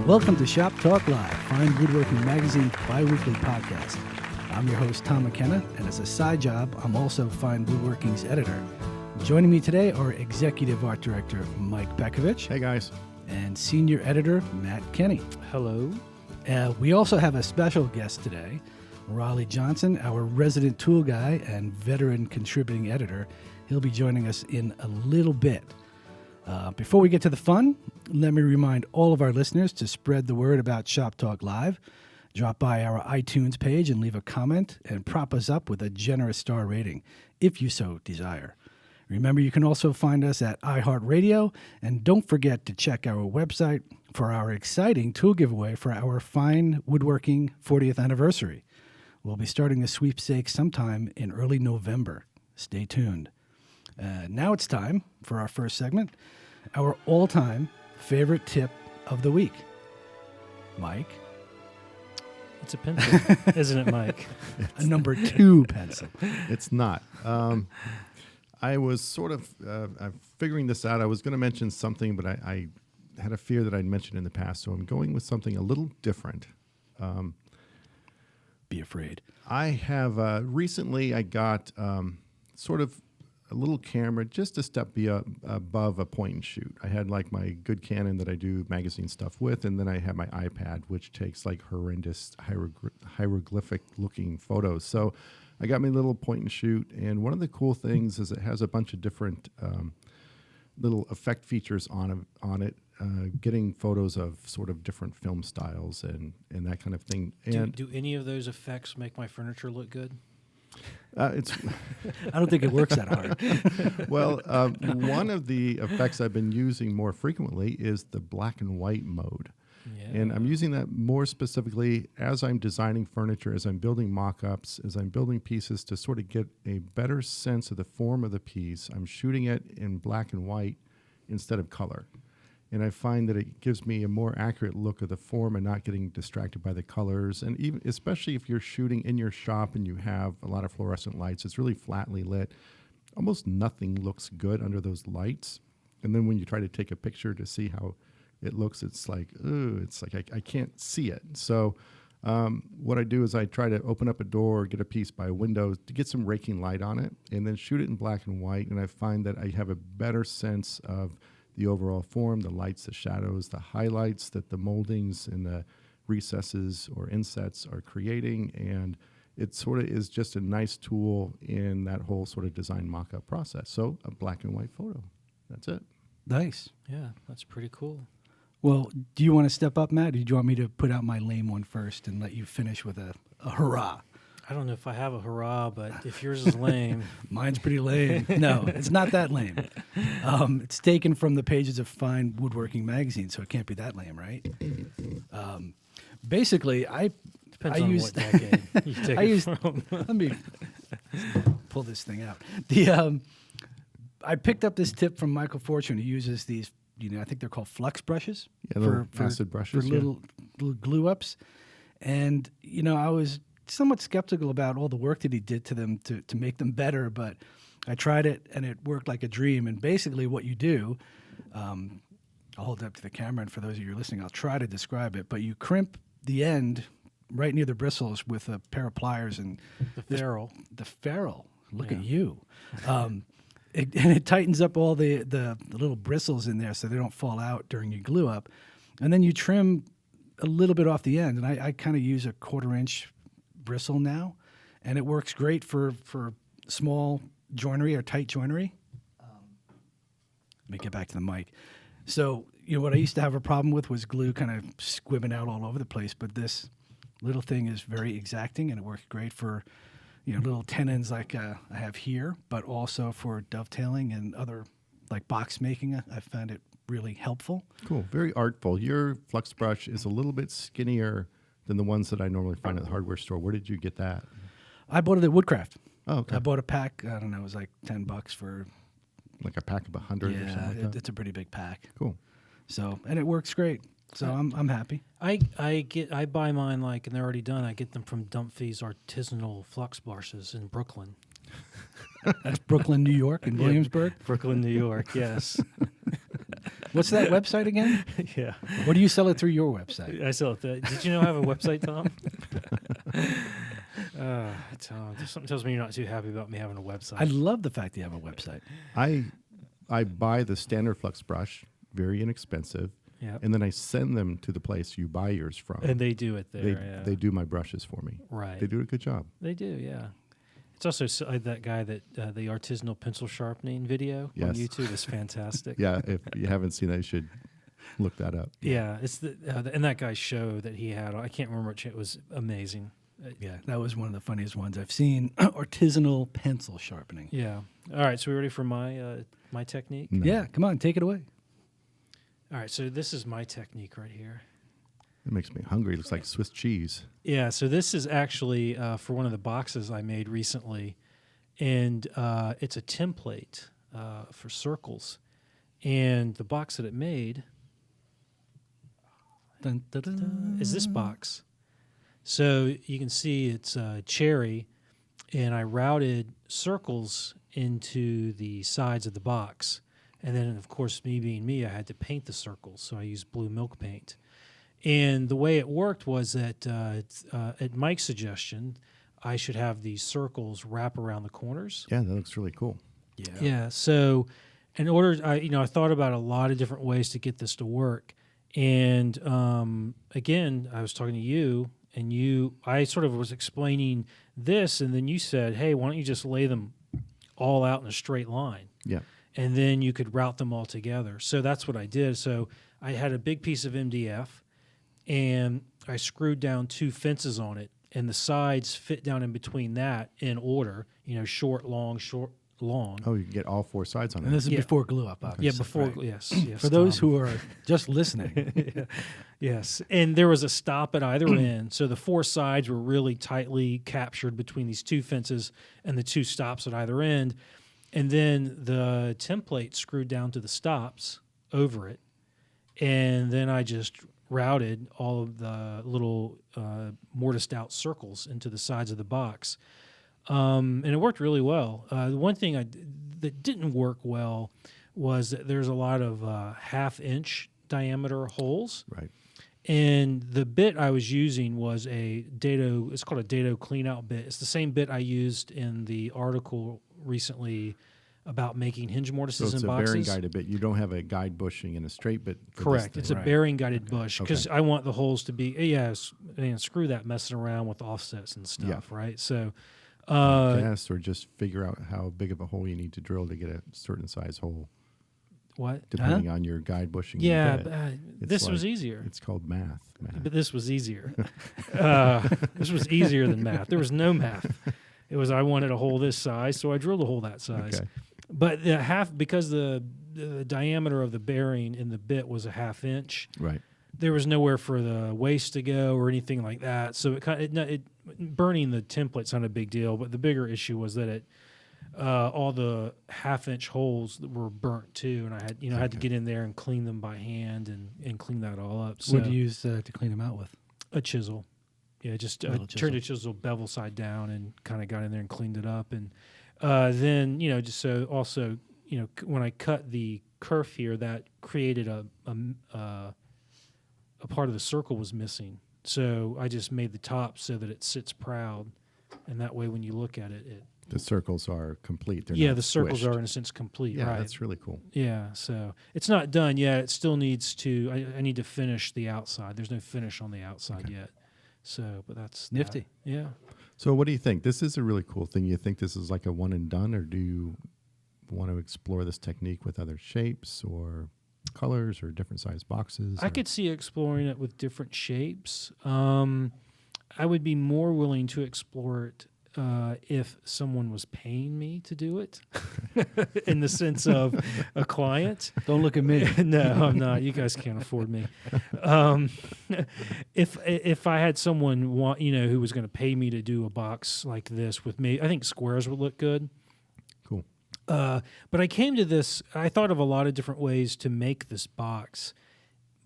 Welcome to Shop Talk Live, Fine Woodworking Magazine bi-weekly podcast. I'm your host, Tom McKenna, and as a side job, I'm also Fine Woodworking's editor. Joining me today are Executive Art Director Mike Pekovich. Hey, guys. And Senior Editor Matt Kenny. Hello. We also have a special guest today, Roland Johnson, our resident tool guy and veteran contributing editor. He'll be joining us in a little bit. Before we get to the fun, let me remind all of our listeners to spread the word about Shop Talk Live. Drop by our iTunes page and leave a comment and prop us up with a generous star rating, if you so desire. Remember, you can also find us at iHeartRadio, and don't forget to check our website for our exciting tool giveaway for our Fine Woodworking 40th anniversary. We'll be starting the sweepstakes sometime in early November. Stay tuned. Now it's time for our first segment, our all-time favorite tip of the week. Mike? It's a pencil, isn't it, Mike? A number 2 pencil. It's not. I was sort of figuring this out. I was going to mention something, but I had a fear that I'd mentioned in the past, so I'm going with something a little different. Be afraid. I have recently I got sort of a little camera just a step above a point and shoot. I had like my good Canon that I do magazine stuff with, and then I have my iPad, which takes like horrendous hieroglyphic looking photos. So I got my little point and shoot, and one of the cool things is it has a bunch of different little effect features on it, getting photos of sort of different film styles and that kind of thing. And Do any of those effects make my furniture look good? It's I don't think it works that hard. well, one of the effects I've been using more frequently is the black and white mode. Yeah. And I'm using that more specifically as I'm designing furniture, as I'm building mock-ups, as I'm building pieces to sort of get a better sense of the form of the piece. I'm shooting it in black and white instead of color. And I find that it gives me a more accurate look of the form and not getting distracted by the colors. And even especially if you're shooting in your shop and you have a lot of fluorescent lights, it's really flatly lit. Almost nothing looks good under those lights. And then when you try to take a picture to see how it looks, it's like, ooh, it's like I can't see it. So what I do is I try to open up a door, get a piece by a window to get some raking light on it, and then shoot it in black and white. And I find that I have a better sense of the overall form, the lights, the shadows, the highlights that the moldings and the recesses or insets are creating. And it sort of is just a nice tool in that whole sort of design mock-up process. So a black and white photo. That's it. Nice. Yeah, that's pretty cool. Well, do you want to step up, Matt? Or do you want me to put out my lame one first and let you finish with a hurrah? I don't know if I have a hurrah, but if yours is lame. Mine's pretty lame. No, it's not that lame. It's taken from the pages of Fine Woodworking Magazine, so it can't be that lame, right? Basically, Depends on what decade you take it from. Let me pull this thing out. I picked up this tip from Michael Fortune. He uses these, I think they're called flux brushes. Yeah, for acid brushes. For little glue ups. And, I was somewhat skeptical about all the work that he did to them to make them better, but I tried it and it worked like a dream. And basically what you do, I'll hold it up to the camera, and for those of you listening, I'll try to describe it, but you crimp the end right near the bristles with a pair of pliers and The ferrule. The ferrule. Look Yeah. at you. It tightens up all the little bristles in there so they don't fall out during your glue up. And then you trim a little bit off the end. And I kind of use a 1/4 inch bristle now, and it works great for small joinery or tight joinery. Let me get back to the mic. So, what I used to have a problem with was glue kind of squibbing out all over the place, but this little thing is very exacting, and it works great for, little tenons like I have here, but also for dovetailing and other, like box making. I found it really helpful. Cool. Very artful. Your flux brush is a little bit skinnier than the ones that I normally find at the hardware store. Where did you get that? I bought it at Woodcraft. Oh, okay. I bought a pack. I don't know. It was like $10 for. Like a pack of 100 or something like that? It's a pretty big pack. Cool. So, and it works great. So I'm happy. I buy mine and they're already done. I get them from Dumphy's Artisanal Flux Brushes in Brooklyn. That's Brooklyn, New York, and Williamsburg. Brooklyn, New York. Yes. What's that website again? Yeah. Or do you sell it through your website? I sell it. Did you know I have a website, Tom? Tom, something tells me you're not too happy about me having a website. I love the fact that you have a website. I buy the standard flux brush, very inexpensive, and then I send them to the place you buy yours from. And they do it there. They do my brushes for me. Right. They do a good job. They do, yeah. It's also that guy that the artisanal pencil sharpening video on YouTube is fantastic. Yeah, if you haven't seen that, you should look that up. Yeah, it's and that guy's show that he had. I can't remember which. It was amazing. Yeah, that was one of the funniest ones I've seen. Artisanal pencil sharpening. Yeah. All right, so we ready for my technique? No. Yeah, come on, take it away. All right, so this is my technique right here. It makes me hungry. It looks like Swiss cheese. Yeah, so this is actually for one of the boxes I made recently, and it's a template for circles. And the box that it made Dun, dun, dun. is this box. So you can see it's cherry, and I routed circles into the sides of the box. And then, of course, me being me, I had to paint the circles, so I used blue milk paint. And the way it worked was that at Mike's suggestion, I should have these circles wrap around the corners. Yeah, that looks really cool. Yeah. So, in order, I thought about a lot of different ways to get this to work. And again, I was talking to you, and I sort of was explaining this, and then you said, "Hey, why don't you just lay them all out in a straight line?" Yeah. And then you could route them all together. So that's what I did. So I had a big piece of MDF, and I screwed down 2 fences on it, and the sides fit down in between that in order, short, long, short, long. Oh, you can get all 4 sides on it. And this is before glue up, obviously. Yeah, before, right? yes. For those who are just listening. Yes. And there was a stop at either end. So the 4 sides were really tightly captured between these 2 fences and the 2 stops at either end. And then the template screwed down to the stops over it. And then I just routed all of the little mortised out circles into the sides of the box. And it worked really well. The one thing that didn't work well was that there's a lot of 1/2-inch diameter holes. Right. And the bit I was using was it's called a dado cleanout bit. It's the same bit I used in the article recently about making hinge mortises in boxes. So it's a bearing guided bit. You don't have a guide bushing and a straight bit. Correct. It's a bearing guided bush because Okay. I want the holes to be, screw that messing around with offsets and stuff, right? So, or just figure out how big of a hole you need to drill to get a certain size hole. What? Depending on your guide bushing. Yeah, bit. this was easier. It's called math. But this was easier. This was easier than math. There was no math. It was I wanted a hole this size, so I drilled a hole that size. Okay. But because the diameter of the bearing in the bit was a 1/2 inch, Right. there was nowhere for the waste to go or anything like that. So burning the template's not a big deal, but the bigger issue was that all the 1/2 inch holes were burnt too, and I had had to get in there and clean them by hand and clean that all up. So What do you use to clean them out with? a chisel. Yeah, just turned the chisel bevel side down and kind of got in there and cleaned it up. And then, just so also, when I cut the kerf here, that created a part of the circle was missing. So I just made the top so that it sits proud. And that way when you look at it, The circles are complete. They're yeah, not the circles squished. are in a sense complete, Yeah, right? that's really cool. Yeah, so it's not done yet. It still needs to, I need to finish the outside. There's no finish on the outside yet. So, but that's Nifty. that. Yeah. So what do you think? This is a really cool thing. You think this is like a one and done, or do you want to explore this technique with other shapes or colors or different size boxes? I could see exploring it with different shapes. I would be more willing to explore it if someone was paying me to do it, in the sense of a client. Don't look at me. No, I'm not. You guys can't afford me. If I had someone who was going to pay me to do a box like this with me, I think squares would look good. Cool. But I came to this. I thought of a lot of different ways to make this box.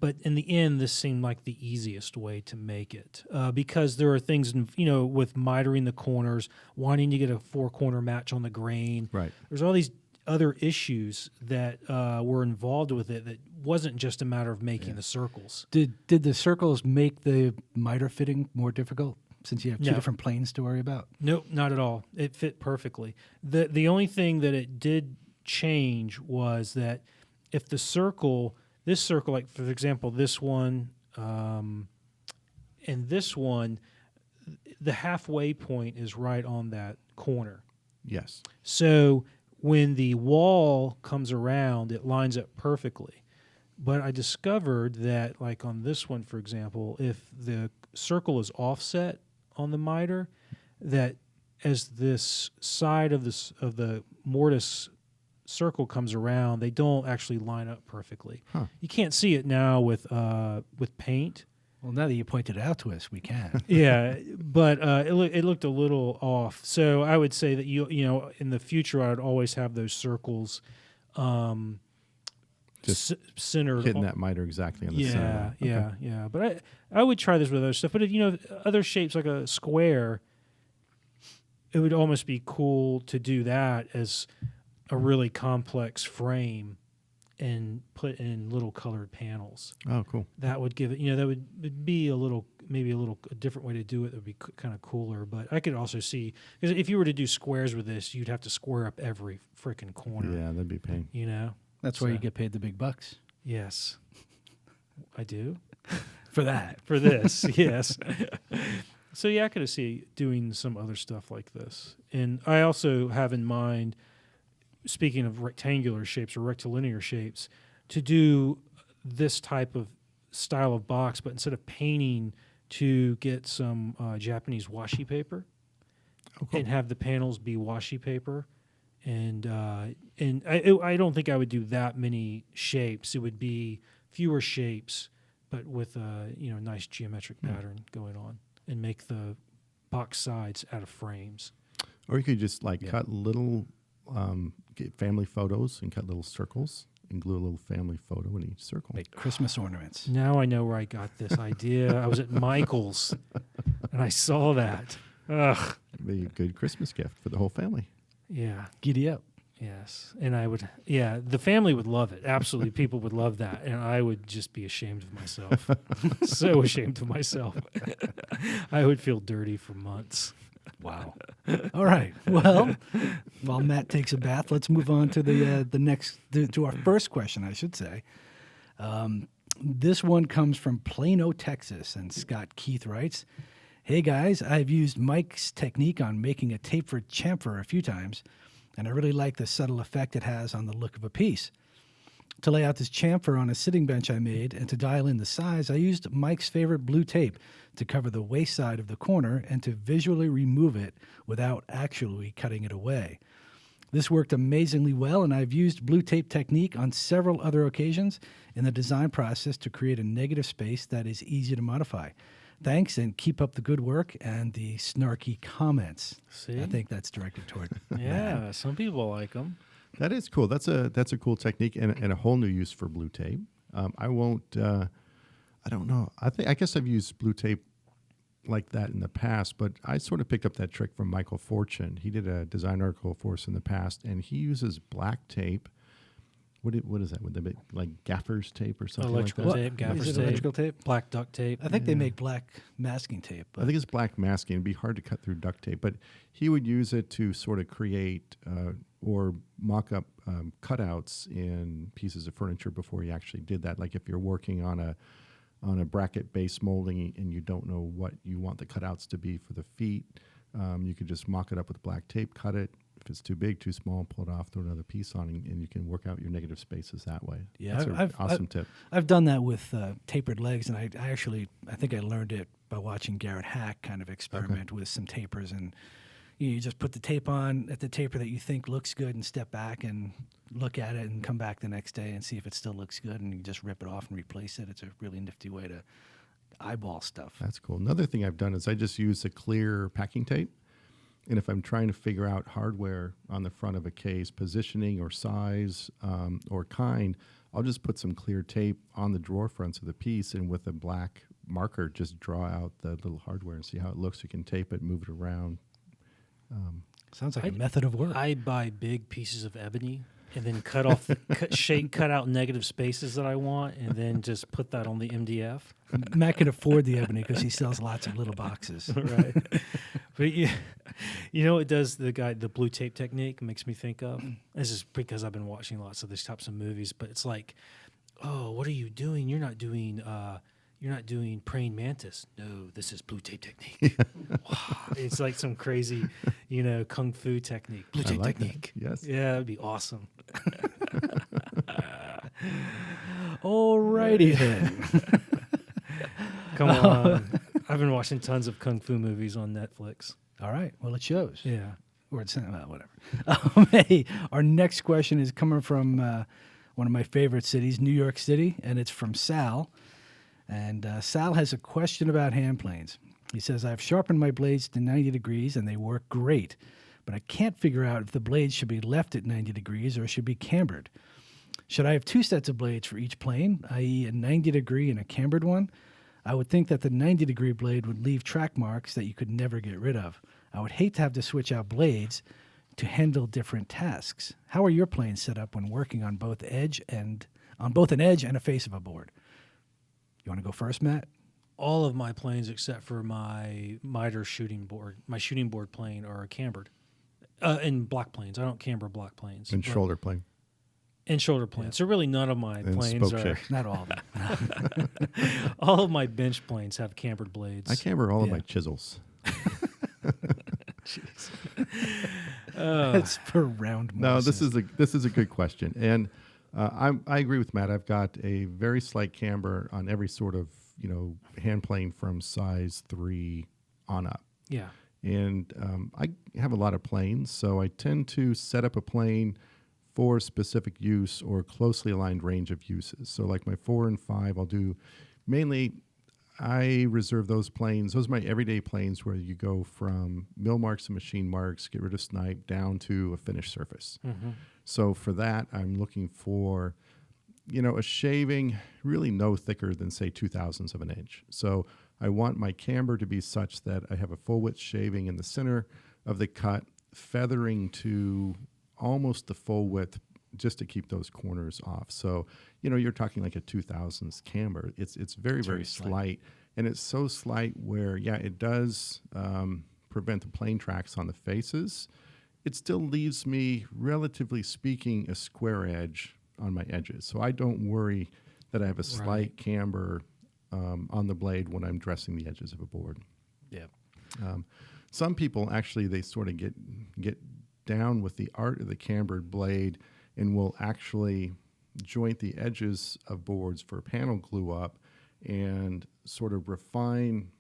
But in the end, this seemed like the easiest way to make it because there are things, with mitering the corners, wanting to get a 4-corner match on the grain. Right. There's all these other issues that were involved with it that wasn't just a matter of making the circles. Did the circles make the miter fitting more difficult since you have two No. different planes to worry about? Nope, not at all. It fit perfectly. The only thing that it did change was that if this circle, like for example, this one and this one, the halfway point is right on that corner. Yes. So when the wall comes around, it lines up perfectly. But I discovered that, like on this one, for example, if the circle is offset on the miter, that as this side of the mortise circle comes around, they don't actually line up perfectly. Huh. You can't see it now with paint. Well, now that you pointed it out to us, we can. Yeah, but it looked a little off. So I would say that you know in the future I would always have those circles Just centered. Hitting that miter exactly on the center. Yeah. But I would try this with other stuff. But if, other shapes like a square, it would almost be cool to do that as a really complex frame and put in little colored panels. Oh, cool. That would give it, that would be a different way to do it. That would be kind of cooler. But I could also see, because if you were to do squares with this, you'd have to square up every freaking corner. Yeah, that'd be a pain. That's why you get paid the big bucks. Yes, I do. For that. For this, yes. So yeah, I could see doing some other stuff like this. And I also have in mind, speaking of rectangular shapes or rectilinear shapes, to do this type of style of box, but instead of painting, to get some Japanese washi paper and have the panels be washi paper. And I don't think I would do that many shapes. It would be fewer shapes, but with a nice geometric pattern going on, and make the box sides out of frames. Or you could just cut little get family photos and cut little circles and glue a little family photo in each circle. Make Christmas ornaments. Now I know where I got this idea. I was at Michael's and I saw that. Ugh. It'd be a good Christmas gift for the whole family. Yeah. Giddy up. Yes. And the family would love it. Absolutely. People would love that. And I would just be ashamed of myself. So ashamed of myself. I would feel dirty for months. Wow. All right. Well, while Matt takes a bath, let's move on to to our first question, I should say. This one comes from Plano, Texas, and Scott Keith writes, "Hey guys, I've used Mike's technique on making a tapered chamfer a few times, and I really like the subtle effect it has on the look of a piece. To lay out this chamfer on a sitting bench I made and to dial in the size, I used Mike's favorite blue tape to cover the waist side of the corner and to visually remove it without actually cutting it away. This worked amazingly well, and I've used blue tape technique on several other occasions in the design process to create a negative space that is easy to modify. Thanks, and keep up the good work and the snarky comments." See? I think that's directed toward Yeah, some people like them. That is cool. That's a cool technique and a whole new use for blue tape. I won't. I don't know. I guess I've used blue tape like that in the past, but I sort of picked up that trick from Michael Fortune. He did a design article for us in the past, and he uses black tape. What is that? Would they make like gaffer's tape or something Electrical like that? tape, gaffer's Is it tape, electrical tape? black duct tape. I think they make black masking tape. I think it's black masking. It'd be hard to cut through duct tape, but he would use it to sort of create or mock up cutouts in pieces of furniture before he actually did that. Like if you're working on a bracket base molding and you don't know what you want the cutouts to be for the feet, you could just mock it up with black tape, cut it. If it's too big, too small, pull it off, throw another piece on, and you can work out your negative spaces that way. Yeah, That's an awesome tip. I've done that with tapered legs, and I think I learned it by watching Garrett Hack kind of experiment with some tapers, and you just put the tape on at the taper that you think looks good and step back and look at it and come back the next day and see if it still looks good, and you just rip it off and replace it. It's a really nifty way to eyeball stuff. That's cool. Another thing I've done is I just use a clear packing tape. And if I'm trying to figure out hardware on the front of a case, positioning or size or kind, I'll just put some clear tape on the drawer fronts of the piece, and with a black marker, just draw out the little hardware and see how it looks. You can tape it, move it around. Sounds like a method of work. I buy big pieces of ebony and then cut out negative spaces that I want, and then just put that on the MDF. Matt can afford the ebony because he sells lots of little boxes. Right. But you know, it does the blue tape technique makes me think of. This is because I've been watching lots of these types of movies, but it's like, oh, what are you doing? You're not doing praying mantis. No, this is blue tape technique. Wow. It's like some crazy, kung fu technique. Blue tape technique. That. Yes. Yeah, it'd be awesome. Alrighty then. Come on. I've been watching tons of kung fu movies on Netflix. All right. Well, it shows. Yeah. Or it's whatever. Hey, our next question is coming from one of my favorite cities, New York City, and it's from Sal. And Sal has a question about hand planes. He says, I've sharpened my blades to 90 degrees and they work great, but I can't figure out if the blades should be left at 90 degrees or should be cambered. Should I have two sets of blades for each plane, i.e. a 90 degree and a cambered one? I would think that the 90 degree blade would leave track marks that you could never get rid of. I would hate to have to switch out blades to handle different tasks. How are your planes set up when working on both an edge and a face of a board? You want to go first, Matt? All of my planes except for my miter shooting board, my shooting board plane are cambered. And block planes. I don't camber block planes. And shoulder plane. And shoulder planes. So really none of my And planes spoke are... shift. Not all of them. All of my bench planes have cambered blades. I camber all of my chisels. It's for round No, Morses. this is a good question, and I agree with Matt. I've got a very slight camber on every sort of hand plane from size 3 on up. Yeah. And I have a lot of planes, so I tend to set up a plane for specific use or closely aligned range of uses. So like my 4 and 5, I'll do mainly, I reserve those planes. Those are my everyday planes where you go from mill marks and machine marks, get rid of snipe, down to a finished surface. Mm-hmm. So for that, I'm looking for, a shaving really no thicker than, say, 0.02 of an inch. So I want my camber to be such that I have a full width shaving in the center of the cut, feathering to almost the full width just to keep those corners off. So, you're talking like a 0.02 camber. It's very, very slight. And it's so slight where, it does prevent the plane tracks on the faces. It still leaves me, relatively speaking, a square edge on my edges. So I don't worry that I have a slight camber on the blade when I'm dressing the edges of a board. Yeah. Some people actually, they sort of get down with the art of the cambered blade and will actually joint the edges of boards for panel glue up and sort of refine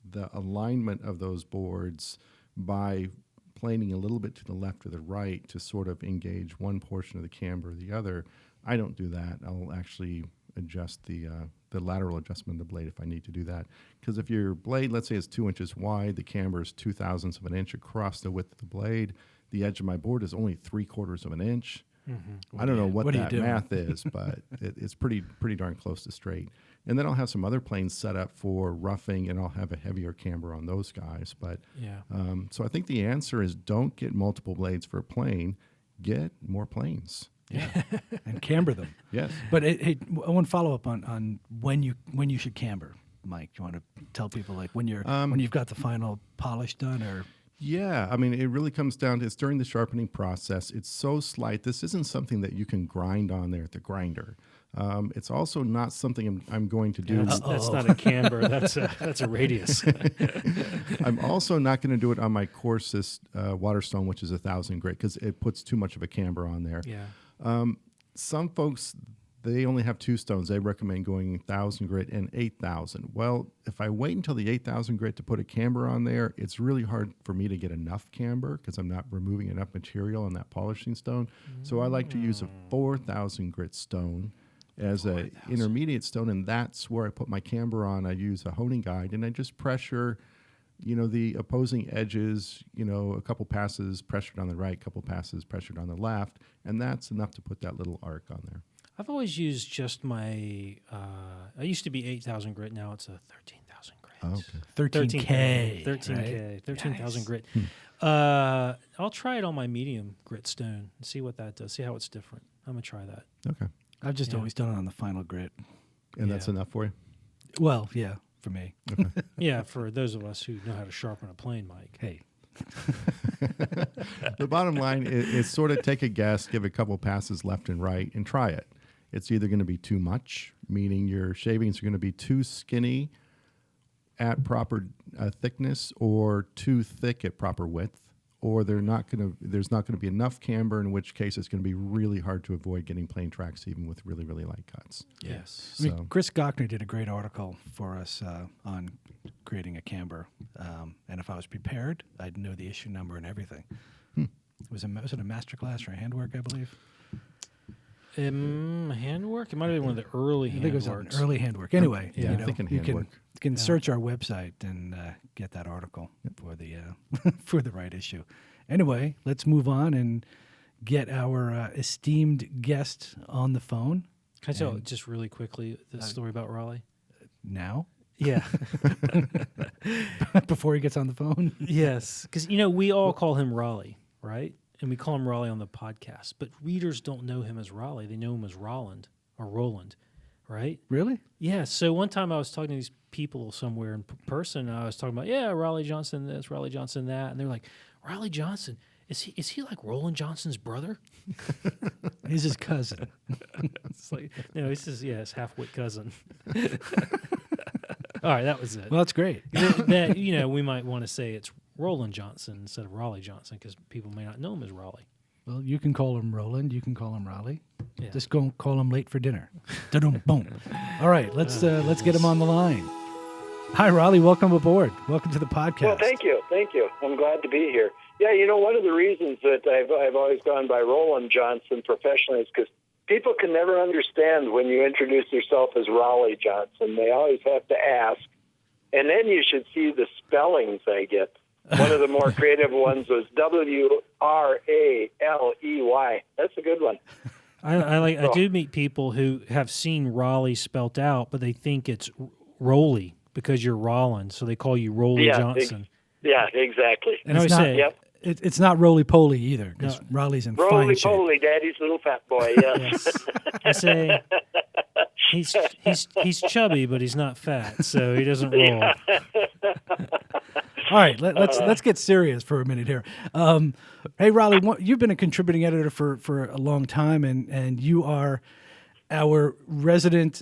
the alignment of those boards by planing a little bit to the left or the right to sort of engage one portion of the camber or the other. I don't do that. I'll actually adjust the lateral adjustment of the blade if I need to do that. Because if your blade, let's say, is 2 inches wide, the camber is 0.02 of an inch across the width of the blade, the edge of my board is only 3/4 of an inch. Mm-hmm. I don't know what are you that doing? math is, but it's pretty darn close to straight. And then I'll have some other planes set up for roughing, and I'll have a heavier camber on those guys. But so I think the answer is don't get multiple blades for a plane, get more planes. Yeah, and camber them. Yes. But hey, I want to follow up on when you should camber, Mike. Do you want to tell people like when you've got the final polish done, or? Yeah, I mean, it really comes down to it's during the sharpening process. It's so slight. This isn't something that you can grind on there at the grinder. It's also not something I'm going to do. That's not a camber. That's a radius. I'm also not going to do it on my coarsest Waterstone, which is 1,000 grit, because it puts too much of a camber on there. Yeah. Some folks, they only have 2 stones. They recommend going 1,000 grit and 8,000. Well, if I wait until the 8,000 grit to put a camber on there, it's really hard for me to get enough camber because I'm not removing enough material on that polishing stone. So I like to use a 4,000 grit stone as a intermediate stone, and that's where I put my camber on. I use a honing guide, and I just pressure, the opposing edges, a couple passes pressured on the right, couple passes pressured on the left, and that's enough to put that little arc on there. I've always used just my. I used to be 8,000 grit. Now it's a 13,000 grit. Oh, okay. 13K. 13K. Right? 13,000 Nice. grit. I'll try it on my medium grit stone and see what that does. See how it's different. I'm gonna try that. Okay. I've just Yeah. always done it on the final grit. And that's Yeah. enough for you? Well, yeah, for me. Yeah, for those of us who know how to sharpen a plane mic. Hey, The bottom line is sort of take a guess, give a couple passes left and right, and try it. It's either going to be too much, meaning your shavings are going to be too skinny at proper thickness, or too thick at proper width, or there's not going to be enough camber, in which case it's going to be really hard to avoid getting plane tracks even with really, really light cuts. Yes. I mean, So Chris Gochner did a great article for us on creating a camber, and if I was prepared, I'd know the issue number and everything. Was it a master class or a handwork, I believe? Handwork? It might have been one of the early I think it was an handworks. early handwork. Anyway, Yeah. you I'm thinking you handwork. can search our website and get that article for the for the right issue. Anyway, let's move on and get our esteemed guest on the phone Can I tell And- just really quickly the story about Raleigh? now. Yeah. Before he gets on the phone. Yes. Because, we all call him Raleigh, right? And we call him Raleigh on the podcast. But readers don't know him as Raleigh. They know him as Roland or Roland, right? Really? Yeah. So one time I was talking to these people somewhere in person, and I was talking about, Raleigh Johnson this, Raleigh Johnson that. And they're like, Raleigh Johnson, is he like Roland Johnson's brother? He's his cousin. It's like, no, he's his half-wit cousin. All right, that was it. Well, that's great. that we might want to say it's Roland Johnson instead of Raleigh Johnson because people may not know him as Raleigh. Well, you can call him Roland. You can call him Raleigh. Yeah. Just go call him late for dinner. Da-dum, boom. All right, let's get him on the line. Hi, Raleigh. Welcome aboard. Welcome to the podcast. Well, thank you. I'm glad to be here. Yeah, one of the reasons that I've always gone by Roland Johnson professionally is because people can never understand when you introduce yourself as Raleigh Johnson. They always have to ask. And then you should see the spellings I get. One of the more creative ones was W-R-A-L-E-Y. That's a good one. I do meet people who have seen Raleigh spelt out, but they think it's Roley because you're Roland, so they call you Roley Johnson. Yeah, exactly. And I always It's not- say, Yep. It's not roly-poly either, because No. Raleigh's in fine Roly shape. poly, Daddy's little fat boy. Yeah. yes. I say he's chubby, but he's not fat, so he doesn't roll. All right, let's get serious for a minute here. Hey, Raleigh, you've been a contributing editor for a long time, and you are our resident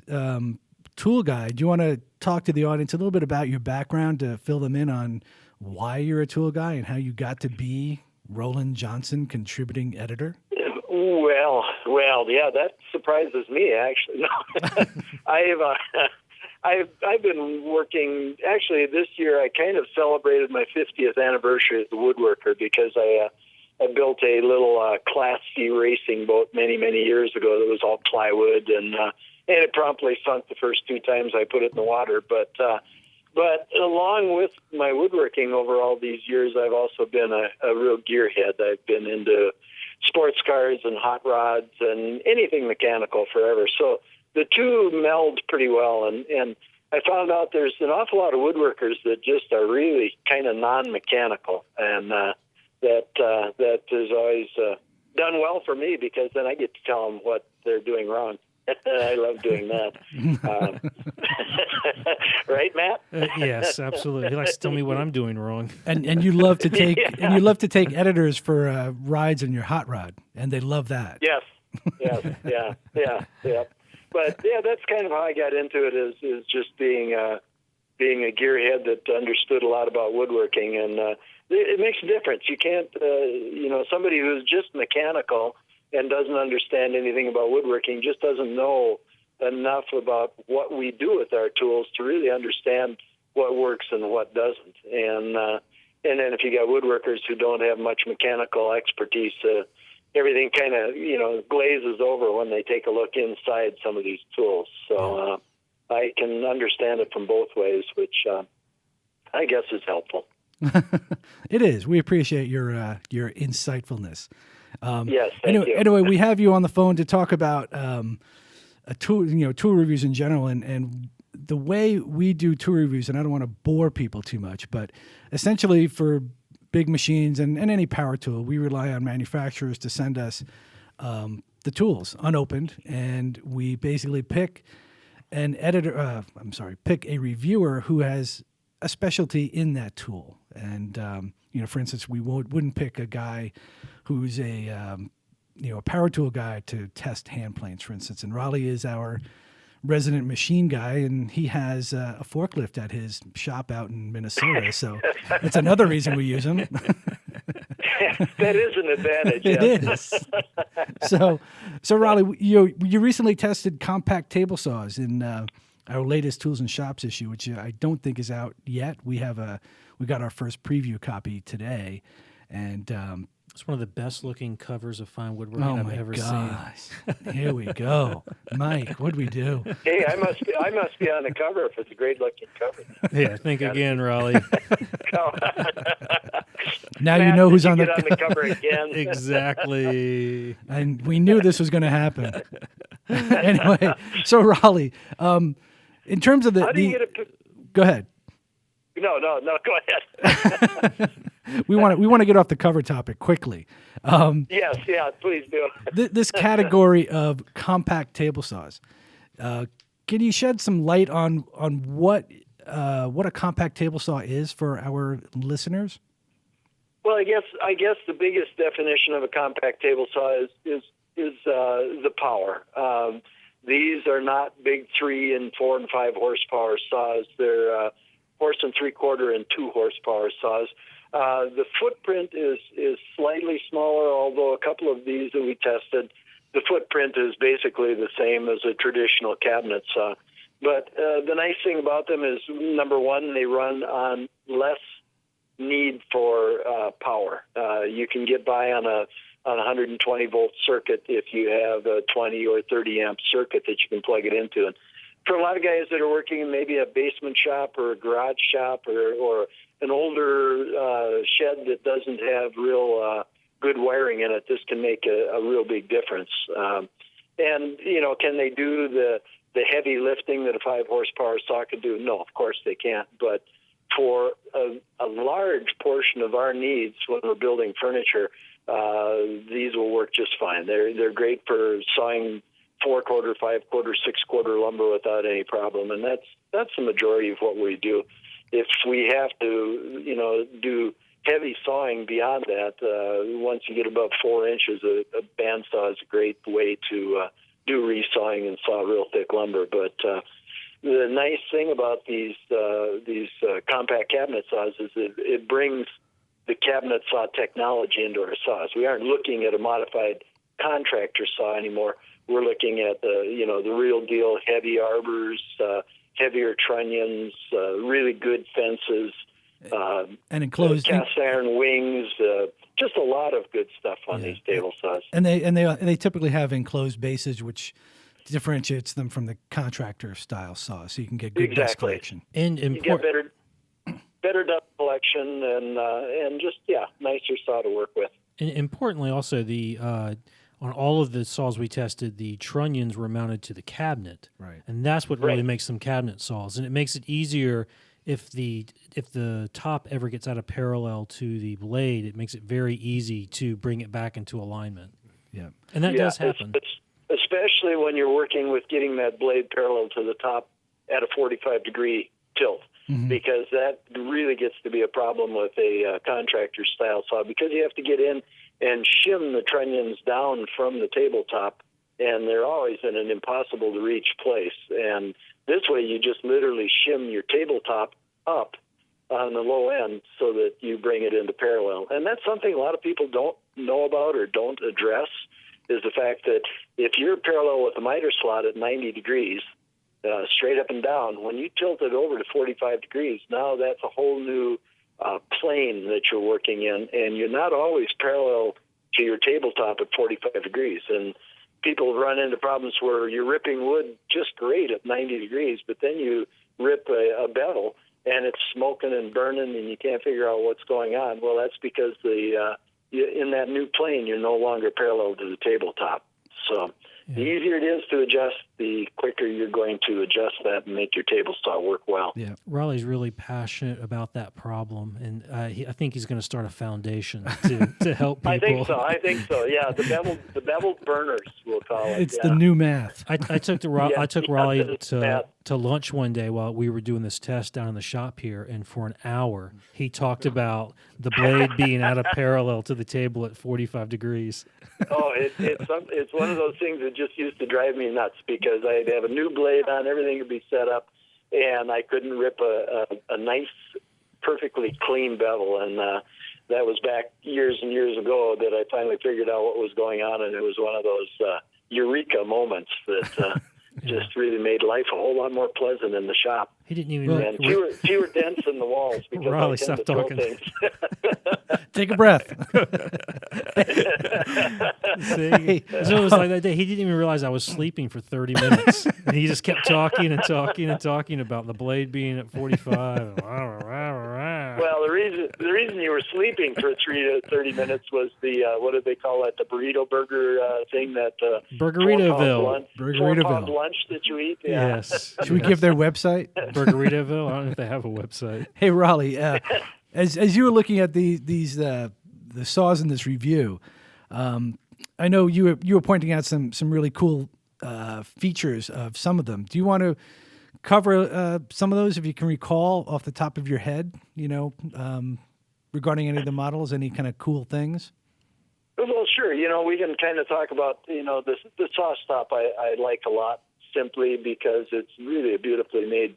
tool guy. Do you want to talk to the audience a little bit about your background to fill them in on why you're a tool guy and how you got to be Roland Johnson, contributing editor? Well, yeah, that surprises me actually. No. I've been working. Actually, this year I kind of celebrated my 50th anniversary as a woodworker because I built a little Class C racing boat many years ago that was all plywood and it promptly sunk the first 2 times I put it in the water. But along with my woodworking over all these years, I've also been a real gearhead. I've been into sports cars and hot rods and anything mechanical forever. So the two meld pretty well. And I found out there's an awful lot of woodworkers that just are really kind of non-mechanical. And that has always done well for me because then I get to tell them what they're doing wrong. I love doing that. Right, Matt? Yes, absolutely. He likes to tell me what I'm doing wrong. And you love to take editors for rides in your hot rod, and they love that. Yes. Yeah. But yeah, that's kind of how I got into it. Is just being a gearhead that understood a lot about woodworking, and it makes a difference. You can't, somebody who's just mechanical and doesn't understand anything about woodworking just doesn't know enough about what we do with our tools to really understand what works and what doesn't. And then if you got woodworkers who don't have much mechanical expertise, everything kind of, glazes over when they take a look inside some of these tools. So I can understand it from both ways, which I guess is helpful. It is. We appreciate your insightfulness. Yes, thank you. Anyway, we have you on the phone to talk about tool reviews in general, and the way we do tool reviews. And I don't want to bore people too much, but essentially for big machines and any power tool, we rely on manufacturers to send us the tools unopened, and we basically pick pick a reviewer who has a specialty in that tool. And for instance, we wouldn't pick a guy who's a power tool guy to test hand planes, for instance. And Raleigh is our resident machine guy, and he has a forklift at his shop out in Minnesota. So it's another reason we use him. That is an advantage. It is. So Raleigh, you recently tested compact table saws in our latest Tools and Shops issue, which I don't think is out yet. We got our first preview copy today, and it's one of the best looking covers of fine woodworking I've ever seen. Here we go, Mike. What'd we do? Hey, I must be on the cover if it's a great looking cover. Yeah, think again, Raleigh. Now you know who's on the cover again. Exactly. And we knew this was going to happen. Anyway, so Raleigh, in terms of how do you get go ahead. No, go ahead. We want to get off the cover topic quickly. Yes, please do. This category of compact table saws. Can you shed some light on what a compact table saw is for our listeners? Well, I guess the biggest definition of a compact table saw is the power. These are not big 3 and 4 and 5 horsepower saws. They're horse and 3/4 and 2 horsepower saws. The footprint is slightly smaller, although a couple of these that we tested, the footprint is basically the same as a traditional cabinet saw. But the nice thing about them is, number one, they run on less need for power. You can get by on a 120 volt circuit if you have a 20 or 30 amp circuit that you can plug it into. And for a lot of guys that are working in maybe a basement shop or a garage shop or an older shed that doesn't have real good wiring in it, this can make a real big difference. And can they do the heavy lifting that a 5 horsepower saw could do? No, of course they can't. But for a large portion of our needs when we're building furniture, these will work just fine. They're great for sawing 4/4, 5/4, 6/4 lumber without any problem, and that's the majority of what we do. If we have to, do heavy sawing beyond that, once you get above 4 inches, a bandsaw is a great way to do resawing and saw real thick lumber. But the nice thing about these compact cabinet saws is it brings the cabinet saw technology into our saws. We aren't looking at a modified contractor saw anymore. We're looking at the real deal heavy arbors, heavier trunnions, really good fences, and enclosed cast iron wings. Just a lot of good stuff on these table saws. And they typically have enclosed bases, which differentiates them from the contractor style saw, so you can get good dust collection. And you get better dust collection and just nicer saw to work with. And importantly, also the on all of the saws we tested, the trunnions were mounted to the cabinet, right? And that's what really makes them cabinet saws, and it makes it easier if the top ever gets out of parallel to the blade. It makes it very easy to bring it back into alignment. Yeah, and that does happen. Especially when you're working with getting that blade parallel to the top at a 45-degree tilt, because that really gets to be a problem with a contractor-style saw, because you have to get in and shim the trunnions down from the tabletop, and they're always in an impossible-to-reach place. And this way, you just literally shim your tabletop up on the low end so that you bring it into parallel. And that's something a lot of people don't know about or don't address, is the fact that if you're parallel with the miter slot at 90 degrees, straight up and down, when you tilt it over to 45 degrees, now that's a whole new plane that you're working in, and you're not always parallel to your tabletop at 45 degrees. And people run into problems where you're ripping wood just great at 90 degrees, but then you rip a bevel, and it's smoking and burning, and you can't figure out what's going on. Well, that's because in that new plane, you're no longer parallel to the tabletop. So The easier it is to adjust, the quicker you're going to adjust that and make your table saw work well. Yeah. Raleigh's really passionate about that problem, and I think he's going to start a foundation to help people. I think so. Yeah, the beveled burners, we'll call it. It's the new math. I took Raleigh it's bad. to lunch one day while we were doing this test down in the shop here, and for an hour he talked about the blade being out of parallel to the table at 45 degrees. Oh, it's one of those things that just used to drive me nuts because I'd have a new blade on, everything would be set up, and I couldn't rip a nice, perfectly clean bevel. And that was back years and years ago that I finally figured out what was going on, and it was one of those eureka moments that just really made life a whole lot more pleasant in the shop. He didn't even. And fewer dents in the walls because Raleigh, I tend stop to throw talking. things. Take a breath. See? So it was like that day. He didn't even realize I was sleeping for 30 minutes. And he just kept talking and talking and talking about the blade being at 45. Well, the reason you were sleeping for 30 minutes was the what did they call that? The burrito burger thing that Burgeritoville. 4-pound lunch that you eat. Yeah. Yes. Should we give their website? Burgeritoville. I don't know if they have a website. Hey, Raleigh, as you were looking at the saws in this review, I know you were pointing out some really cool features of some of them. Do you want to cover some of those, if you can recall off the top of your head, regarding any of the models, any kind of cool things? Well, sure. We can kind of talk about, the saw stop I like a lot, simply because it's really a beautifully made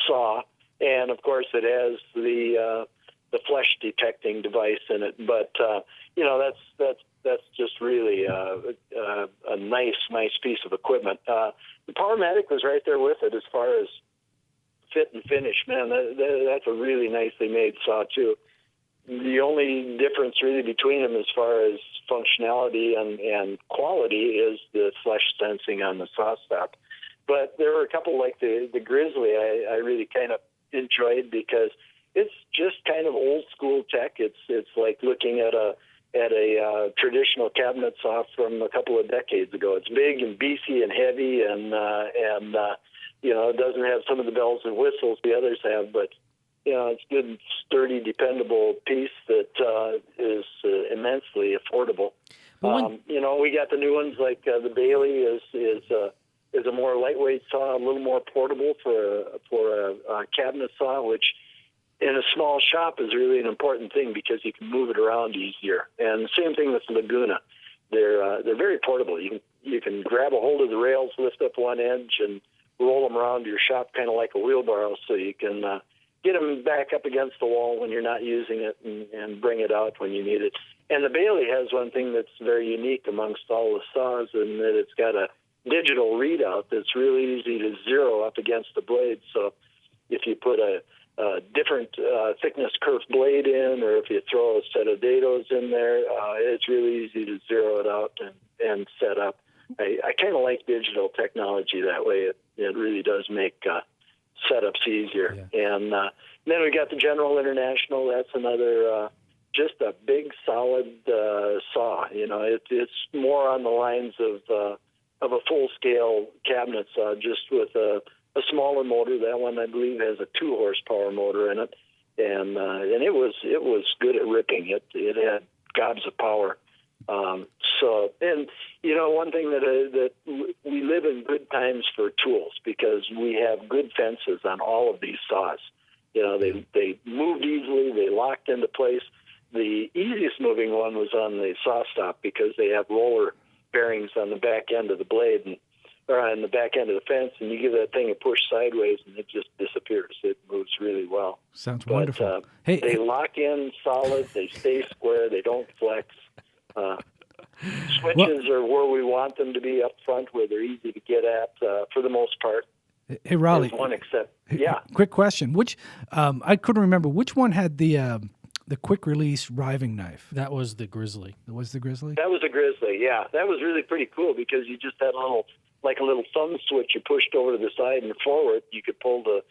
saw. And, of course, it has the flesh detecting device in it. But, that's just really a nice piece of equipment. The Powermatic was right there with it as far as fit and finish. Man, that's a really nicely made saw, too. The only difference really between them as far as functionality and quality is the flesh sensing on the saw stop. But there were a couple like the Grizzly I really kind of enjoyed because it's just kind of old school tech. It's like looking at a traditional cabinet saw from a couple of decades ago. It's big and beefy and heavy, and it doesn't have some of the bells and whistles the others have, but it's a good, sturdy, dependable piece that is immensely affordable. We got the new ones like the Bailey is a more lightweight saw, a little more portable for a cabinet saw, which in a small shop is really an important thing because you can move it around easier. And the same thing with Laguna. They're very portable. You can grab a hold of the rails, lift up one edge, and roll them around your shop kind of like a wheelbarrow, so you can get them back up against the wall when you're not using it and bring it out when you need it. And the Bailey has one thing that's very unique amongst all the saws, in that it's got a digital readout that's really easy to zero up against the blade. So if you put a different thickness kerf blade in, or if you throw a set of dados in there, it's really easy to zero it out and set up. I kind of like digital technology that way. It really does make setups easier. Yeah. And then we got the General International. That's another just a big, solid saw. It's more on the lines of a full-scale cabinet saw, just with a smaller motor. That one, I believe, has a 2-horsepower motor in it, and it was good at ripping. It had gobs of power. One thing that we live in good times for tools, because we have good fences on all of these saws. They moved easily, they locked into place. The easiest moving one was on the saw stop because they have roller bearings on the back end of the blade or on the back end of the fence, and you give that thing a push sideways and it just disappears. It moves really well. Sounds wonderful. They lock in solid, they stay square, they don't flex. Switches are where we want them to be up front, where they're easy to get at for the most part. Hey, Raleigh. There's one except, yeah. Quick question. Which I couldn't remember. Which one had the quick release riving knife? That was the Grizzly. That was the Grizzly? That was a Grizzly, yeah. That was really pretty cool because you just had a little thumb switch you pushed over to the side and forward. You could pull the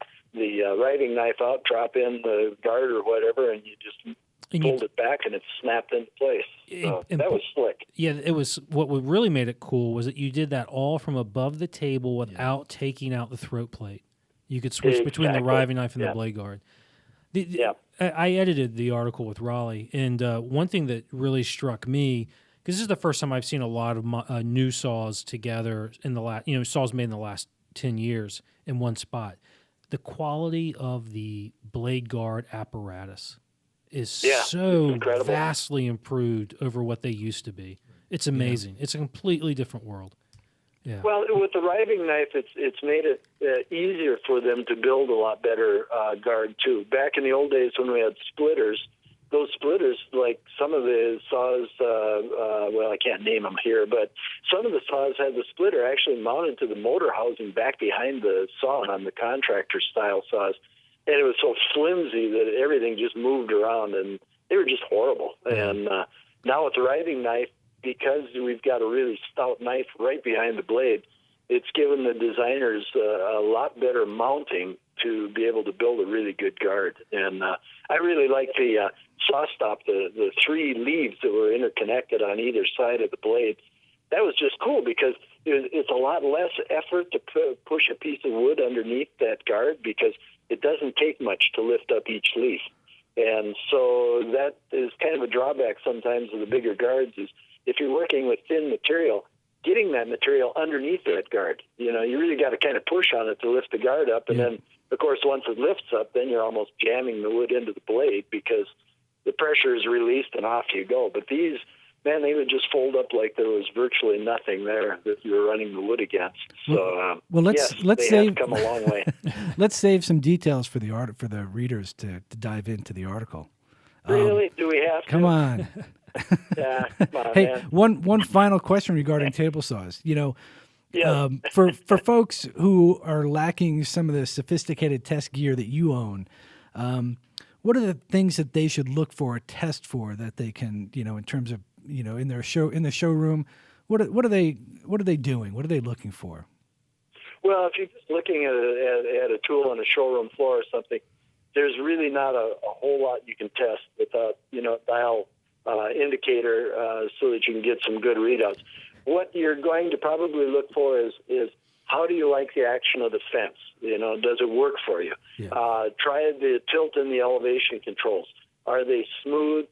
riving knife out, drop in the guard or whatever, and you just And pulled it back, and it snapped into place. So that was slick. Yeah, it was. What really made it cool was that you did that all from above the table without taking out the throat plate. You could switch between the riving knife and the blade guard. I edited the article with Raleigh, and one thing that really struck me, because this is the first time I've seen a lot of new saws together in the last, saws made in the last 10 years in one spot. The quality of the blade guard apparatus is so vastly improved over what they used to be. It's amazing. It's a completely different world. Yeah. Well, with the riving knife, it's made it easier for them to build a lot better guard too. Back in the old days when we had splitters, those splitters, like some of the saws, well, I can't name them here, but some of the saws had the splitter actually mounted to the motor housing back behind the saw on the contractor style saws. And it was so flimsy that everything just moved around, and they were just horrible. And now with the riving knife, because we've got a really stout knife right behind the blade, it's given the designers a lot better mounting to be able to build a really good guard. And I really like the saw stop, the three leaves that were interconnected on either side of the blade. That was just cool because it's a lot less effort to push a piece of wood underneath that guard because it doesn't take much to lift up each leaf. And so that is kind of a drawback sometimes of the bigger guards is if you're working with thin material, getting that material underneath that guard. You really got to kind of push on it to lift the guard up. And then, of course, once it lifts up, then you're almost jamming the wood into the blade because the pressure is released and off you go. But these, man, they would just fold up like there was virtually nothing there that you were running the wood against. So, let's they save, have come a long way. Let's save some details for the readers to dive into the article. Really? Do we have to? Come on. Yeah, come on, Hey, man. one final question regarding table saws. For folks who are lacking some of the sophisticated test gear that you own, what are the things that they should look for or test for that they can, in terms of, in the showroom, what are they doing? What are they looking for? Well, if you're just looking at a tool on a showroom floor or something, there's really not a whole lot you can test without, dial indicator so that you can get some good readouts. What you're going to probably look for is how do you like the action of the fence? Does it work for you? Yeah. Try the tilt and the elevation controls. Are they smooth?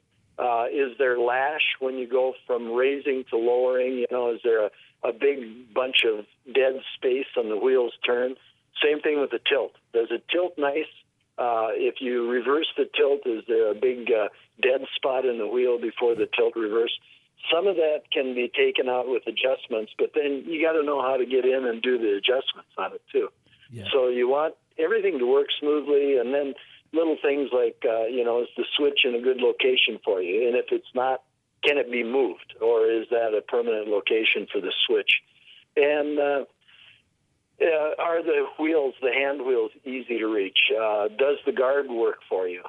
Is there lash when you go from raising to lowering? Is there a big bunch of dead space on the wheels turn? Same thing with the tilt. Does it tilt nice? If you reverse the tilt, is there a big dead spot in the wheel before the tilt reverse? Some of that can be taken out with adjustments, but then you got to know how to get in and do the adjustments on it too. Yeah. So you want everything to work smoothly, and then little things like, is the switch in a good location for you? And if it's not, can it be moved, or is that a permanent location for the switch? And are the wheels, the hand wheels, easy to reach? Does the guard work for you?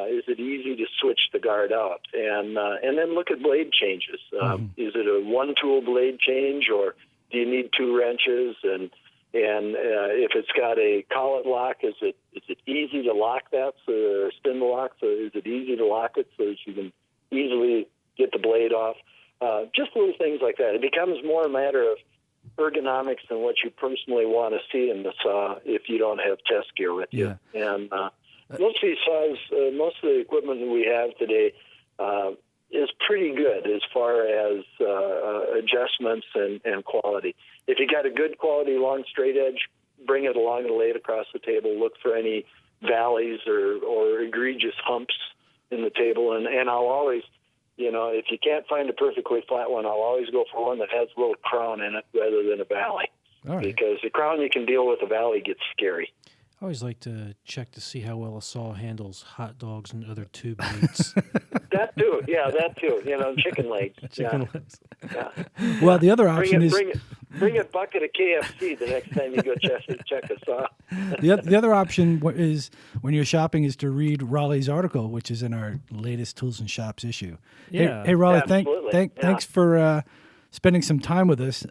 Is it easy to switch the guard out? And then look at blade changes. Is it a one-tool blade change, or do you need two wrenches? And if it's got a collet lock, is it easy to lock that? So spindle lock. So is it easy to lock it so that you can easily get the blade off? Just little things like that. It becomes more a matter of ergonomics than what you personally want to see in the saw if you don't have test gear with you. And most of these saws, most of the equipment that we have today is pretty good as far as adjustments and quality. If you got a good quality long straight edge, bring it along and lay it across the table. Look for any valleys or egregious humps in the table, and I'll always, if you can't find a perfectly flat one, I'll always go for one that has a little crown in it rather than a valley. All right. Because the crown you can deal with, the valley gets scary. I always like to check to see how well a saw handles hot dogs and other tube meats. That too, chicken legs. Chicken legs. Yeah. Well, the other option is bring a bucket of KFC the next time you go check a saw. The other option is when you're shopping is to read Raleigh's article, which is in our latest Tools and Shops issue. Yeah. Hey Raleigh, thanks for spending some time with us.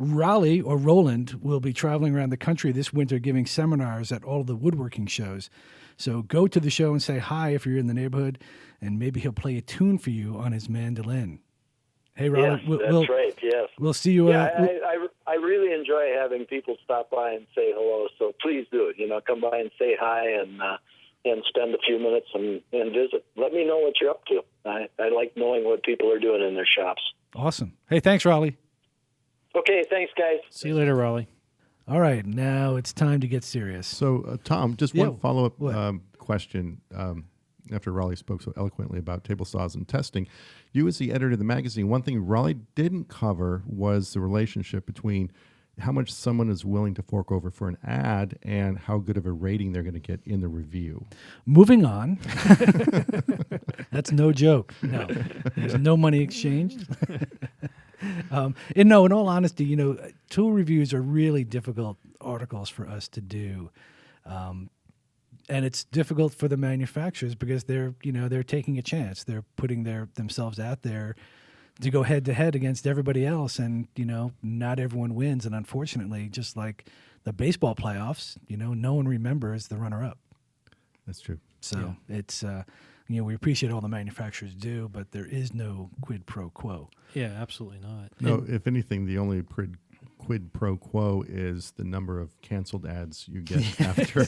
Raleigh, or Roland, will be traveling around the country this winter giving seminars at all the woodworking shows. So go to the show and say hi if you're in the neighborhood, and maybe he'll play a tune for you on his mandolin. Hey, Raleigh, Yes, that's right. Yes. We'll see you. I really enjoy having people stop by and say hello. So please do it. Come by and say hi and spend a few minutes and visit. Let me know what you're up to. I like knowing what people are doing in their shops. Awesome. Hey, thanks, Raleigh. Okay, thanks, guys. See you later, Raleigh. All right, now it's time to get serious. So, Tom, just one follow-up what? question. After Raleigh spoke so eloquently about table saws and testing, you as the editor of the magazine, one thing Raleigh didn't cover was the relationship between how much someone is willing to fork over for an ad and how good of a rating they're going to get in the review. Moving on. That's no joke. No, there's no money exchanged. In all honesty, tool reviews are really difficult articles for us to do. And it's difficult for the manufacturers because they're taking a chance. They're putting themselves out there to go head to head against everybody else, and not everyone wins. And unfortunately, just like the baseball playoffs, no one remembers the runner-up. That's true. So it's we appreciate all the manufacturers do, but there is no quid pro quo. Yeah, absolutely not. No, if anything, the only quid pro quo is the number of canceled ads you get after.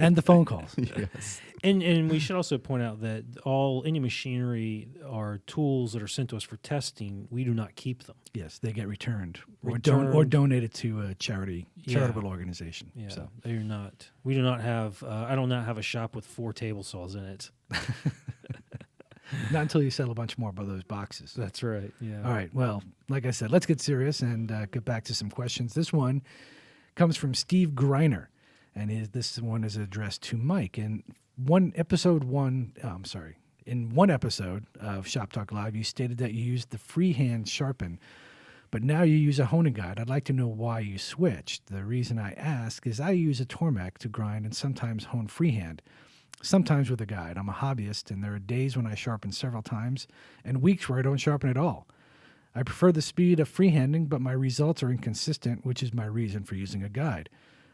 And the phone calls. Yes. And we should also point out that any machinery or tools that are sent to us for testing, we do not keep them. Yes, they get returned or donated to a charitable organization. Yeah, so. they are not. We do not have. I do not have a shop with 4 table saws in it. Not until you sell a bunch more of those boxes. That's right. Yeah. All right. Well, like I said, let's get serious and get back to some questions. This one comes from Steve Greiner, and this one is addressed to Mike. In one episode of Shop Talk Live, you stated that you used the Freehand Sharpen, but now you use a honing guide. I'd like to know why you switched. The reason I ask is I use a Tormek to grind and sometimes hone freehand. Sometimes with a guide. I'm a hobbyist, and there are days when I sharpen several times and weeks where I don't sharpen at all. I prefer the speed of freehanding, but my results are inconsistent, which is my reason for using a guide.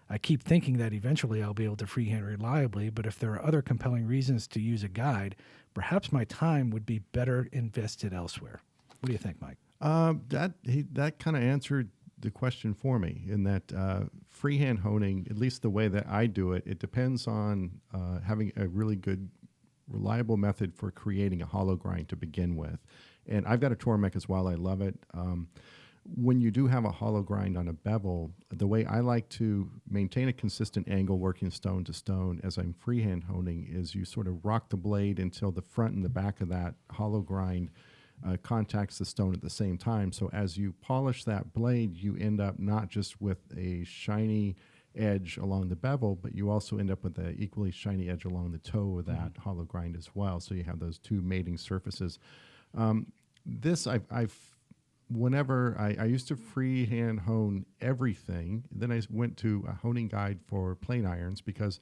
I keep thinking that eventually I'll be able to freehand reliably, but if there are other compelling reasons to use a guide, perhaps my time would be better invested elsewhere. What do you think, Mike? That kind of answered the question for me, in that freehand honing, at least the way that I do it, it depends on having a really good, reliable method for creating a hollow grind to begin with. And I've got a Tormek as well. I love it. When you do have a hollow grind on a bevel, the way I like to maintain a consistent angle working stone to stone as I'm freehand honing is you sort of rock the blade until the front and the back of that hollow grind contacts the stone at the same time. So as you polish that blade, you end up not just with a shiny edge along the bevel, but you also end up with an equally shiny edge along the toe of that hollow grind as well. So you have those two mating surfaces. Whenever I used to freehand hone everything, then I went to a honing guide for plane irons because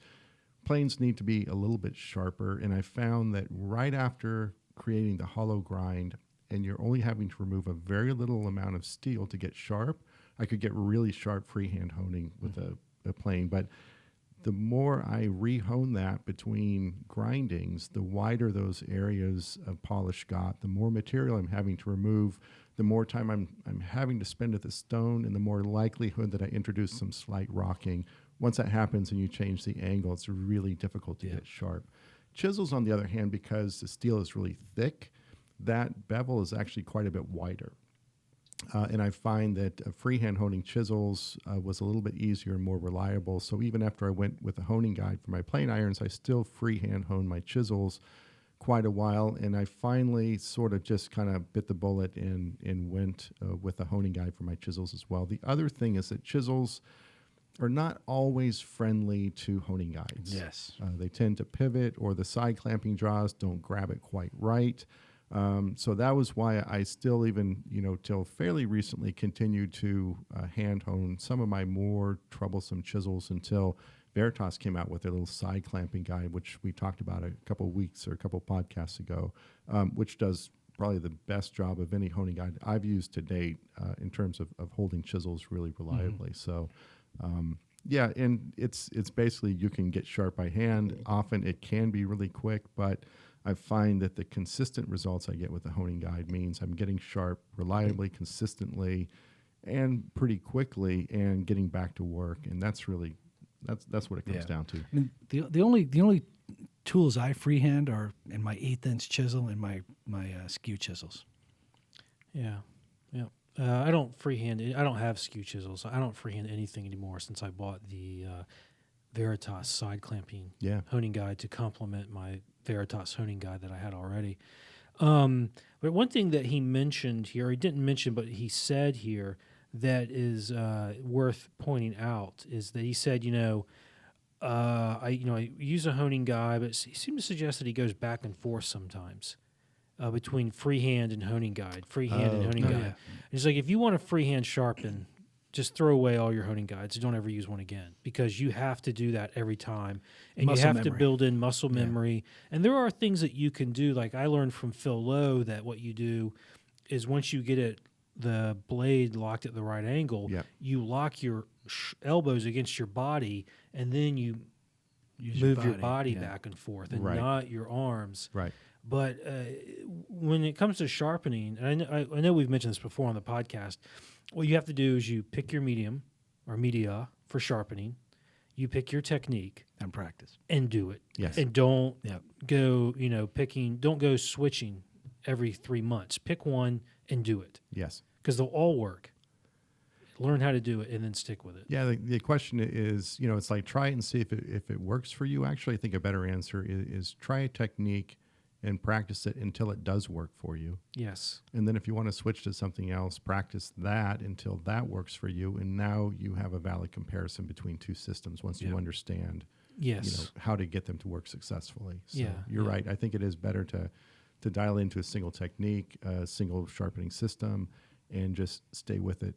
planes need to be a little bit sharper. And I found that right after creating the hollow grind, and you're only having to remove a very little amount of steel to get sharp, I could get really sharp freehand honing with a plane. But the more I re-hone that between grindings, the wider those areas of polish got, the more material I'm having to remove, the more time I'm having to spend at the stone, and the more likelihood that I introduce some slight rocking. Once that happens and you change the angle, it's really difficult to get sharp. Chisels, on the other hand, because the steel is really thick, that bevel is actually quite a bit wider. And I find that freehand honing chisels was a little bit easier and more reliable. So even after I went with a honing guide for my plane irons, I still freehand honed my chisels quite a while. And I finally sort of just kind of bit the bullet and went with a honing guide for my chisels as well. The other thing is that chisels are not always friendly to honing guides. Yes. They tend to pivot, or the side clamping jaws don't grab it quite right. So that was why I still, even till fairly recently, continued to hand hone some of my more troublesome chisels until Veritas came out with their little side clamping guide, which we talked about a couple weeks or a couple podcasts ago, which does probably the best job of any honing guide I've used to date in terms of holding chisels really reliably. So, yeah, and it's basically you can get sharp by hand. Often it can be really quick, but I find that the consistent results I get with the honing guide means I'm getting sharp reliably, consistently, and pretty quickly, and getting back to work. And that's really that's what it comes down to. I mean, the only tools I freehand are in my 1/8" chisel and my skew chisels. Yeah. I don't freehand. I don't have skew chisels. I don't freehand anything anymore since I bought the Veritas side clamping honing guide to complement my Veritas honing guide that I had already. But one thing that he mentioned here, he didn't mention, but he said here that is worth pointing out is that he said, I use a honing guide, but he seemed to suggest that he goes back and forth sometimes between freehand and honing guide, freehand and honing guide. Yeah. He's like, if you want to freehand sharpen, just throw away all your honing guides. Don't ever use one again, because you have to do that every time, and Muscle you have memory. to build in muscle memory. And there are things that you can do. Like I learned from Phil Lowe that what you do is once you get the blade locked at the right angle, you lock your elbows against your body, and then you move your body back and forth, and not your arms. Right. But when it comes to sharpening, and I know we've mentioned this before on the podcast, what you have to do is you pick your medium or media for sharpening, you pick your technique And practice. and do it. Yes. And don't go, don't go switching every 3 months. Pick one and do it. Yes. Because they'll all work. Learn how to do it and then stick with it. Yeah, the question is, it's like try it and see if it works for you. Actually, I think a better answer is try a technique and practice it until it does work for you. Yes. And then if you want to switch to something else, practice that until that works for you. And now you have a valid comparison between two systems once you understand how to get them to work successfully. So you're right. I think it is better to dial into a single technique, a single sharpening system, and just stay with it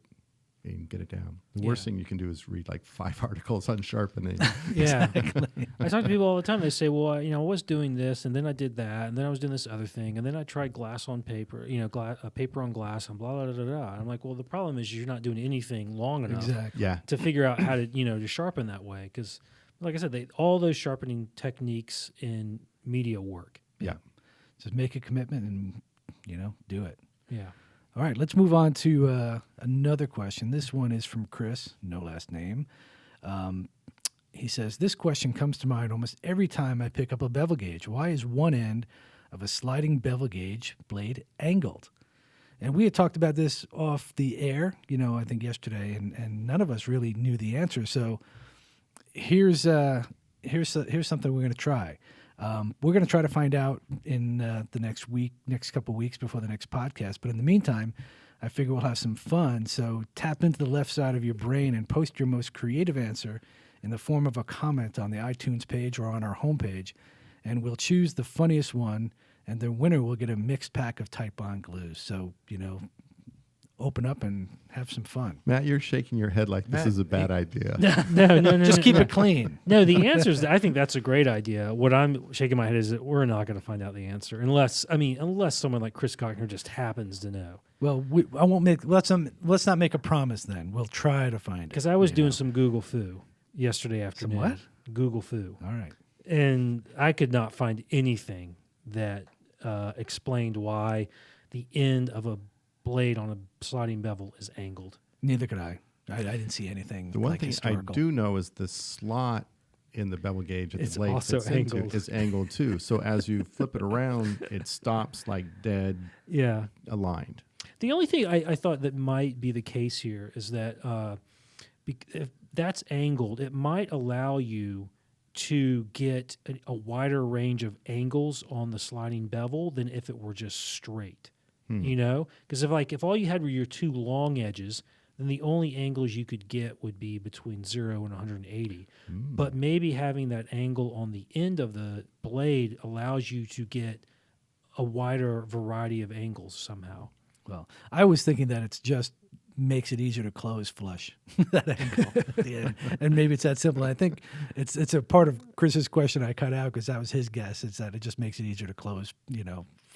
and get it down. The worst thing you can do is read like 5 articles on sharpening. Exactly. I talk to people all the time. They say, well, I was doing this, and then I did that, and then I was doing this other thing, and then I tried glass on paper, paper on glass, and blah, blah, blah, blah. And I'm like, well, the problem is you're not doing anything long enough to figure out how to, to sharpen that way. Because, like I said, all those sharpening techniques in media work. Yeah. Just make a commitment and, do it. Yeah. All right, let's move on to another question. This one is from Chris, no last name. He says, this question comes to mind almost every time I pick up a bevel gauge. Why is one end of a sliding bevel gauge blade angled? And we had talked about this off the air, I think yesterday, and none of us really knew the answer. So here's something we're going to try. We're going to try to find out in the next couple of weeks before the next podcast. But in the meantime, I figure we'll have some fun. So tap into the left side of your brain and post your most creative answer in the form of a comment on the iTunes page or on our homepage. And we'll choose the funniest one, and the winner will get a mixed pack of Type-On glues. So, open up and have some fun. Matt, you're shaking your head like this is a bad idea. No. Just keep it clean. No, the answer is, I think that's a great idea. What I'm shaking my head is that we're not going to find out the answer unless someone like Chris Cochner just happens to know. Well, I won't make. Let's not make a promise then. We'll try to find it. Because I was doing some Google Foo yesterday afternoon. Some what? Google Foo. All right. And I could not find anything that explained why the end of a blade on a sliding bevel is angled. Neither could I. I didn't see anything. The one like thing historical. I do know is the slot in the bevel gauge that It's the blade also fits into angled. is angled too. So as you flip it around, it stops like dead aligned. The only thing I thought that might be the case here is that if that's angled, it might allow you to get a wider range of angles on the sliding bevel than if it were just straight. Because if all you had were your two long edges, then the only angles you could get would be between 0 and 180. But maybe having that angle on the end of the blade allows you to get a wider variety of angles somehow. Well, I was thinking that it's just makes it easier to close flush that angle at the end, and maybe it's that simple. I think it's a part of Chris's question I cut out because that was his guess. It's that it just makes it easier to close,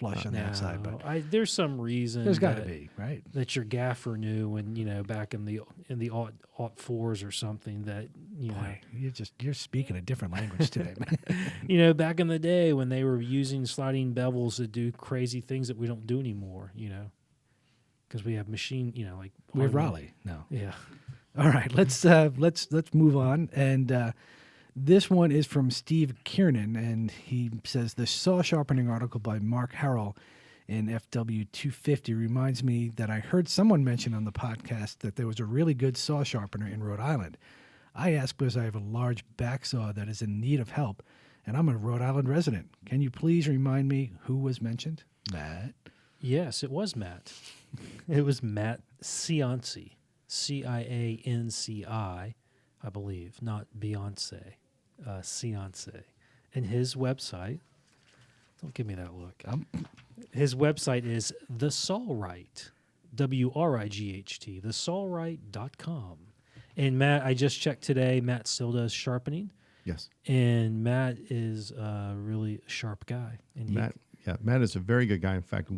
flush on the outside, but there's some reason. there's got to be, right? That your gaffer knew when, back in the aught fours or something that, Boy, you're speaking a different language today, man. back in the day when they were using sliding bevels to do crazy things that we don't do anymore, because we have machine, like We have Raleigh. No. Yeah. All right, let's move on. And this one is from Steve Kiernan, and he says the saw sharpening article by Mark Harrell in FW 250 reminds me that I heard someone mention on the podcast that there was a really good saw sharpener in Rhode Island. I ask because I have a large back saw that is in need of help, and I'm a Rhode Island resident. Can you please remind me who was mentioned? Matt? Yes, it was Matt. It was Matt Cianci, Cianci, I believe, not Beyonce, Cianci. And his website, don't give me that look. His website is The Sawright, WRIGHT, thesawright.com. And Matt, I just checked today, Matt still does sharpening. Yes. And Matt is a really sharp guy. And Matt is a very good guy. In fact,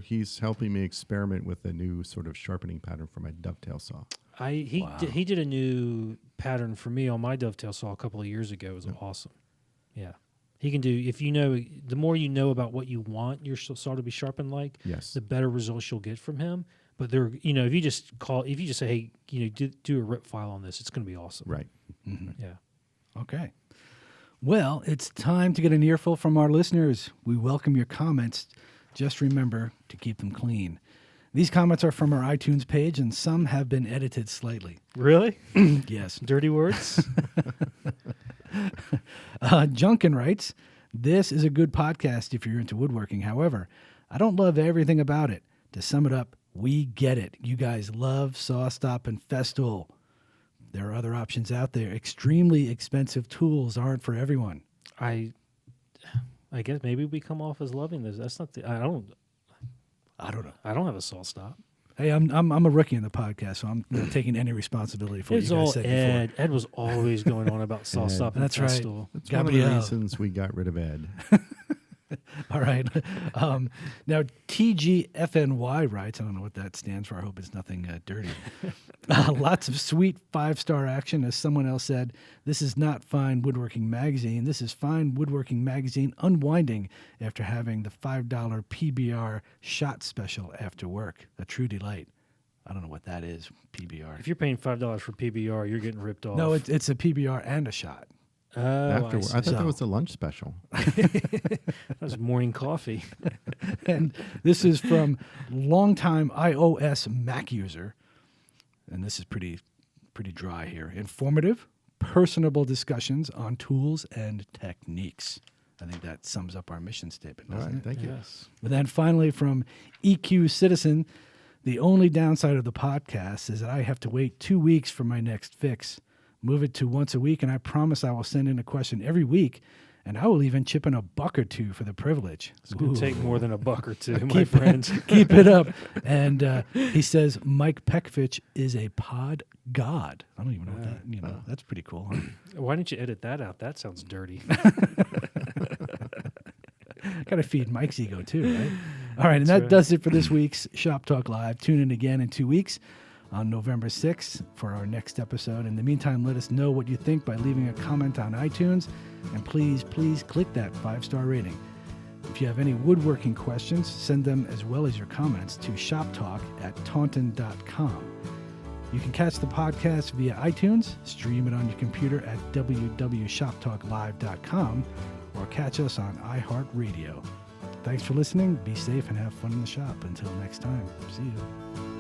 he's helping me experiment with a new sort of sharpening pattern for my dovetail saw. He did a new pattern for me on my dovetail saw a couple of years ago. It was awesome. Yeah. He can do, the more you know about what you want your saw to be sharpened like, yes, the better results you'll get from him. But if you just say, hey, do a rip file on this, it's going to be awesome. Right. Mm-hmm. Yeah. Okay. Well, it's time to get an earful from our listeners. We welcome your comments. Just remember to keep them clean. These comments are from our iTunes page, and some have been edited slightly. Really? Yes. Dirty words? Junkin writes, this is a good podcast if you're into woodworking. However, I don't love everything about it. To sum it up, we get it. You guys love SawStop and Festool. There are other options out there. Extremely expensive tools aren't for everyone. I guess maybe we come off as loving this. That's not I don't know. I don't have a SawStop. Hey, I'm a rookie in the podcast, so I'm not taking any responsibility for what It's you guys all said Ed. before. Ed was always going on about SawStop and That's right. Festool. That's Gabrielle. one of the reasons we got rid of Ed. All right. Now, TGFNY writes, I don't know what that stands for. I hope it's nothing dirty. Lots of sweet 5-star action. As someone else said, this is not Fine Woodworking Magazine. This is Fine Woodworking Magazine unwinding after having the $5 PBR shot special after work. A true delight. I don't know what that is, PBR. If you're paying $5 for PBR, you're getting ripped off. No, it's a PBR and a shot. Oh, I thought that was the lunch special. That was morning coffee. And this is from longtime iOS Mac user. And this is pretty dry here. Informative, personable discussions on tools and techniques. I think that sums up our mission statement, All doesn't right, it? thank you. Yes. But then finally from EQ Citizen, the only downside of the podcast is that I have to wait 2 weeks for my next fix. Move it to once a week, and I promise I will send in a question every week, and I will even chip in $1 or $2 for the privilege. It's going to take more than $1 or $2, my Keep- friend. Keep it up. And he says Mike Pekovich is a pod god. I don't even know what that, that's pretty cool. Huh? Why didn't you edit that out? That sounds dirty. Got to feed Mike's ego too, right? All right, and That's that right. does it for this week's Shop Talk Live. Tune in again in 2 weeks on November 6th for our next episode. In the meantime, let us know what you think by leaving a comment on iTunes, and please click that 5-star rating. If you have any woodworking questions, send them as well as your comments to shoptalk@taunton.com. You can catch the podcast via iTunes, stream it on your computer at www.shoptalklive.com, or catch us on iHeartRadio. Thanks for listening. Be safe and have fun in the shop. Until next time, see you.